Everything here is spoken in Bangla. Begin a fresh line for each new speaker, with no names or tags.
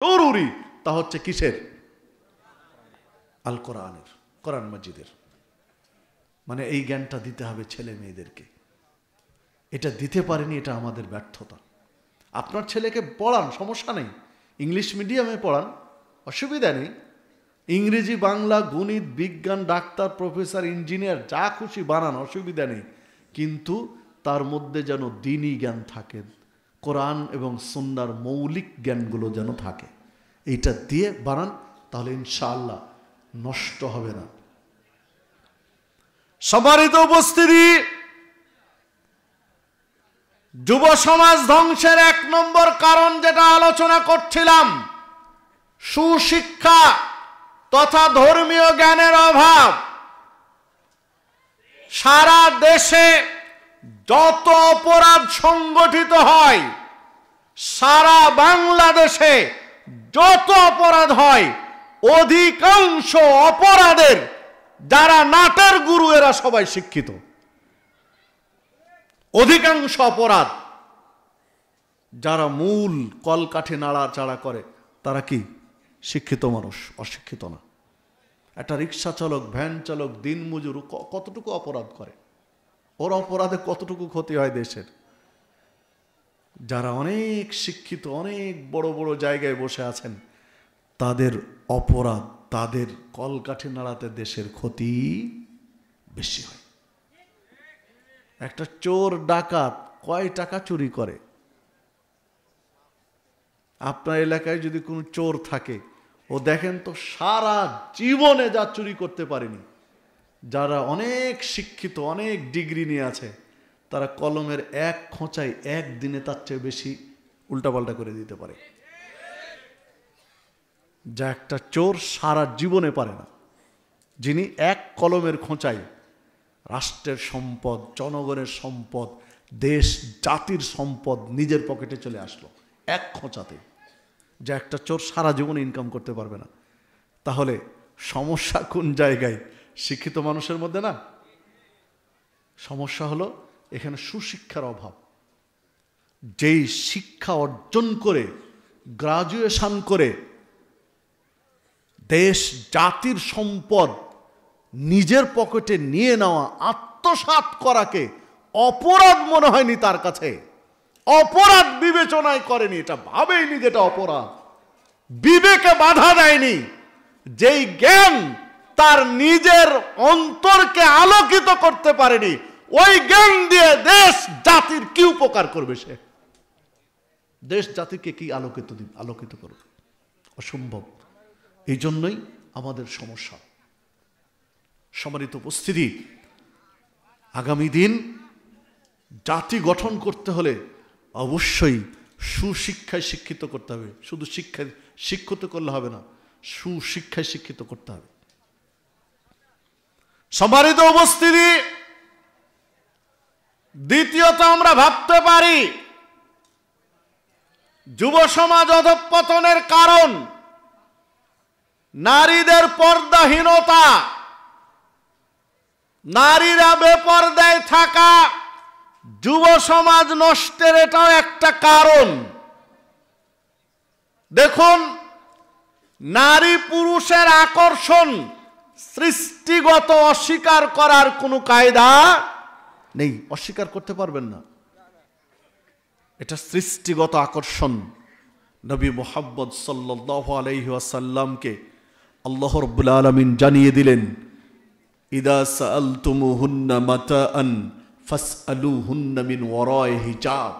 জরুরি তা হচ্ছে কিসের? আল কোরআনের, কোরআন মাজিদের। মানে এই জ্ঞানটা দিতে হবে ছেলে মেয়েদেরকে। এটা দিতে পারেনি, এটা আমাদের ব্যর্থতা। আপনার ছেলেকে পড়ান, সমস্যা নেই, ইংলিশ মিডিয়ামে পড়ান, অসুবিধা নেই। ইংরেজি, বাংলা, গণিত, বিজ্ঞান, ডাক্তার, প্রফেসর, ইঞ্জিনিয়ার যা খুশি বানান, অসুবিধা নেই। কিন্তু তার মধ্যে যেন দ্বীনি জ্ঞান থাকে, কোরআন এবং সুন্নাহর মৌলিক জ্ঞানগুলো যেন থাকে। এইটা দিয়ে বানান, তাহলে ইনশাআল্লাহ নষ্ট হবে না। সম্মানিত উপস্থিতি, যুব সমাজ ধ্বংসের 1 নম্বর কারণ যেটা আলোচনা করছিলাম, সুশিক্ষা তথা ধর্মীয় জ্ঞানের অভাব। সারা দেশে যত অপরাধ সংগঠিত হয়, সারা বাংলাদেশে যত অপরাধ হয়, অধিকাংশ অপরাধের যারা নাটের গুরু এরা সবাই শিক্ষিত। অধিকাংশ অপরাধ যারা মূল কলকাঠি নাড়াচাড়া করে তারা কি? শিক্ষিত মানুষ, অশিক্ষিত না। একটা রিক্সা চালক, ভ্যান চালক, দিনমজুর কতটুকু অপরাধ করে, ওর অপরাধে কতটুকু ক্ষতি হয় দেশের। যারা অনেক শিক্ষিত, অনেক বড় বড় জায়গায় বসে আছেন, তাদের অপরাধ, তাদের কলকাঠি নাড়াতে দেশের ক্ষতি বেশি হয়। একটা চোর ডাকাত কয় টাকা চুরি করে? আপনার এলাকায় যদি কোনো চোর থাকে, ও দেখেন তো সারা জীবনে যা চুরি করতে পারেনি। যারা অনেক শিক্ষিত, অনেক ডিগ্রি নিয়ে আছে, তারা কলমের এক খোঁচায় একদিনে তার চেয়ে বেশি উল্টাপাল্টা করে দিতে পারে, যা একটা চোর সারা জীবনে পারে না। যিনি এক কলমের খোঁচায় রাষ্ট্রের সম্পদ, জনগণের সম্পদ, দেশ জাতির সম্পদ নিজের পকেটে চলে আসলো এক খোঁচাতে, যা একটা চোর সারা জীবনে ইনকাম করতে পারবে না। তাহলে সমস্যা কোন জায়গায়? শিক্ষিত মানুষের মধ্যে না, সমস্যা হলো এখানে সুশিক্ষার অভাব। যেই শিক্ষা অর্জন করে, গ্রাজুয়েশন করে দেশ জাতির সম্পদ নিজের পকেটে নিয়ে নেওয়া, আত্মসাৎ করাকে অপরাধ মনে হয়নি তার কাছে, অপরাধ বিবেচনায় করেনি, এটা ভাবেইনি যেটা অপরাধ, বিবেকে বাধা দেয়নি। যেই জ্ঞান তার নিজের অন্তরকে আলোকিত করতে পারেনি, ওই জ্ঞান দিয়ে দেশ জাতির কি উপকার করবে? সে দেশ জাতিকে কি আলোকিত করবে? অসম্ভব। এই জন্যই আমাদের সমস্যা। সম্মানিত উপস্থিতি, আগামী দিন জাতি গঠন করতে হলে অবশ্যই সুশিক্ষায় শিক্ষিত করতে হবে। শুধু শিক্ষায় শিক্ষিত করলে হবে না, সুশিক্ষায় শিক্ষিত করতে হবে। সম্মানিত উপস্থিতি, দ্বিতীয়ত আমরা ভাবতে পারি যুব সমাজ অধঃপতনের কারণ নারীদের পর্দাহীনতা, নারীরা বেপর্দায় থাকা, যুব সমাজ নষ্টের এটাও একটা কারণ। দেখুন, নারী পুরুষের আকর্ষণ সৃষ্টিগত, অস্বীকার করার কোনো কায়দা নেই, অস্বীকার করতে পারবেন না। এটা সৃষ্টিগত আকর্ষণ। নবী মুহাম্মদ সাল্লাল্লাহু আলাইহি ওয়াসাল্লামকে আল্লাহ রাব্বুল আলামিন জানিয়ে দিলেন, ইদা সাআলতুমুহুন্না মাতাআন ফাসআলুহুন্না মিন ওয়ারাই হিজাব।